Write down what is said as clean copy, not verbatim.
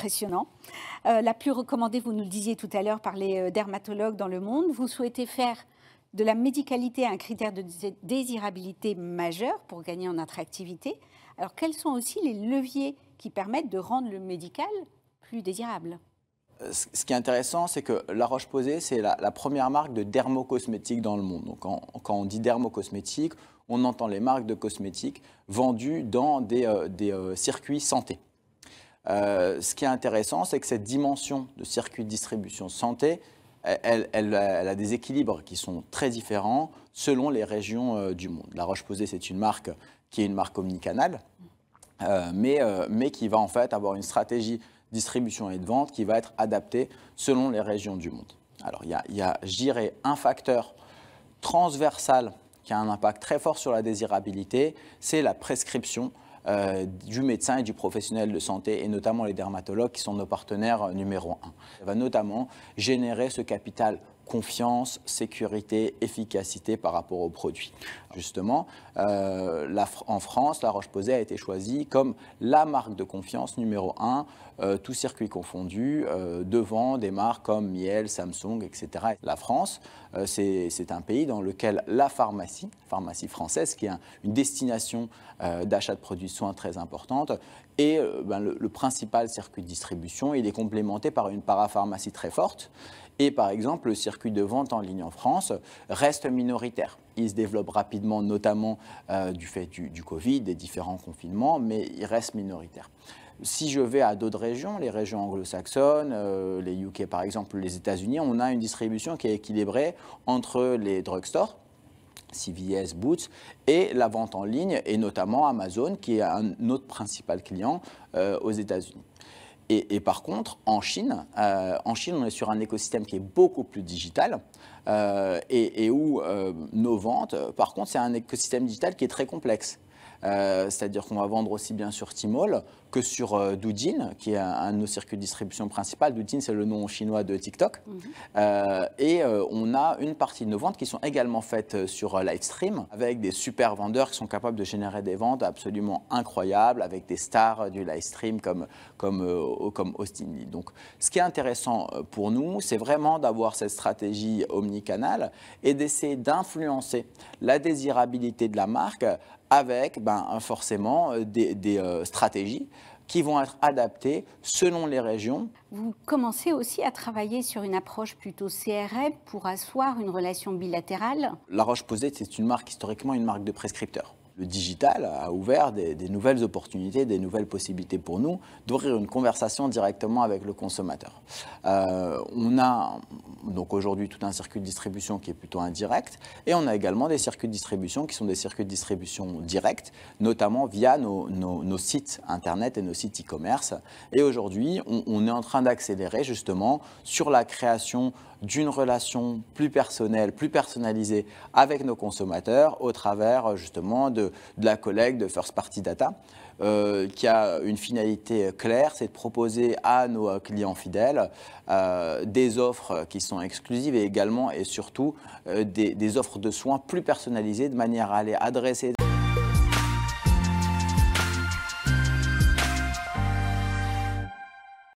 impressionnant. La plus recommandée, vous nous le disiez tout à l'heure, par les dermatologues dans le monde. Vous souhaitez faire de la médicalité un critère de désirabilité majeur pour gagner en attractivité. Alors, quels sont aussi les leviers qui permettent de rendre le médical plus désirable? Ce qui est intéressant, c'est que La Roche-Posay, c'est la première marque de dermocosmétiques dans le monde. Donc, quand on dit dermocosmétiques, on entend les marques de cosmétiques vendues dans des circuits santé. Ce qui est intéressant, c'est que cette dimension de circuit de distribution santé, elle a des équilibres qui sont très différents selon les régions du monde. La Roche-Posay, c'est une marque qui est une marque omnicanale, mais qui va en fait avoir une stratégie distribution et de vente qui va être adaptée selon les régions du monde. Alors, il y a, je dirais, un facteur transversal qui a un impact très fort sur la désirabilité, c'est la prescription du médecin et du professionnel de santé, et notamment les dermatologues qui sont nos partenaires numéro 1. Ça va notamment générer ce capital confiance, sécurité, efficacité par rapport aux produits. Justement, en France, La Roche-Posay a été choisie comme la marque de confiance numéro 1, tout circuit confondu, devant des marques comme Miel, Samsung, etc. La France, c'est un pays dans lequel la pharmacie française, qui est une destination d'achat de produits de soins très importante, est le principal circuit de distribution. Il est complémenté par une parapharmacie très forte. Et par exemple, le circuit de vente en ligne en France reste minoritaire. Il se développe rapidement, notamment du fait du Covid, des différents confinements, mais il reste minoritaire. Si je vais à d'autres régions, les régions anglo-saxonnes, les UK par exemple, les États-Unis, on a une distribution qui est équilibrée entre les drugstores, CVS, Boots, et la vente en ligne, et notamment Amazon, qui est un autre principal client aux États-Unis. Et par contre, en Chine, on est sur un écosystème qui est beaucoup plus digital et où nos ventes, par contre, c'est un écosystème digital qui est très complexe. C'est-à-dire qu'on va vendre aussi bien sur Tmall que sur Douyin, qui est un de nos circuits de distribution principal. Douyin, c'est le nom chinois de TikTok. On a une partie de nos ventes qui sont également faites sur Livestream, avec des super vendeurs qui sont capables de générer des ventes absolument incroyables, avec des stars du Livestream comme Austin Lee. Donc, ce qui est intéressant pour nous, c'est vraiment d'avoir cette stratégie omnicanale et d'essayer d'influencer la désirabilité de la marque avec forcément des stratégies qui vont être adaptées selon les régions. Vous commencez aussi à travailler sur une approche plutôt CRM pour asseoir une relation bilatérale. La Roche-Posay, c'est une marque, historiquement une marque de prescripteurs. Le digital a ouvert des nouvelles opportunités, des nouvelles possibilités pour nous d'ouvrir une conversation directement avec le consommateur. On a donc aujourd'hui tout un circuit de distribution qui est plutôt indirect, et on a également des circuits de distribution qui sont des circuits de distribution directs, notamment via nos sites internet et nos sites e-commerce. Et aujourd'hui, on est en train d'accélérer justement sur la création d'une relation plus personnelle, plus personnalisée avec nos consommateurs au travers justement de la collecte de first party data qui a une finalité claire, c'est de proposer à nos clients fidèles des offres qui sont exclusives et également et surtout des offres de soins plus personnalisées de manière à aller adresser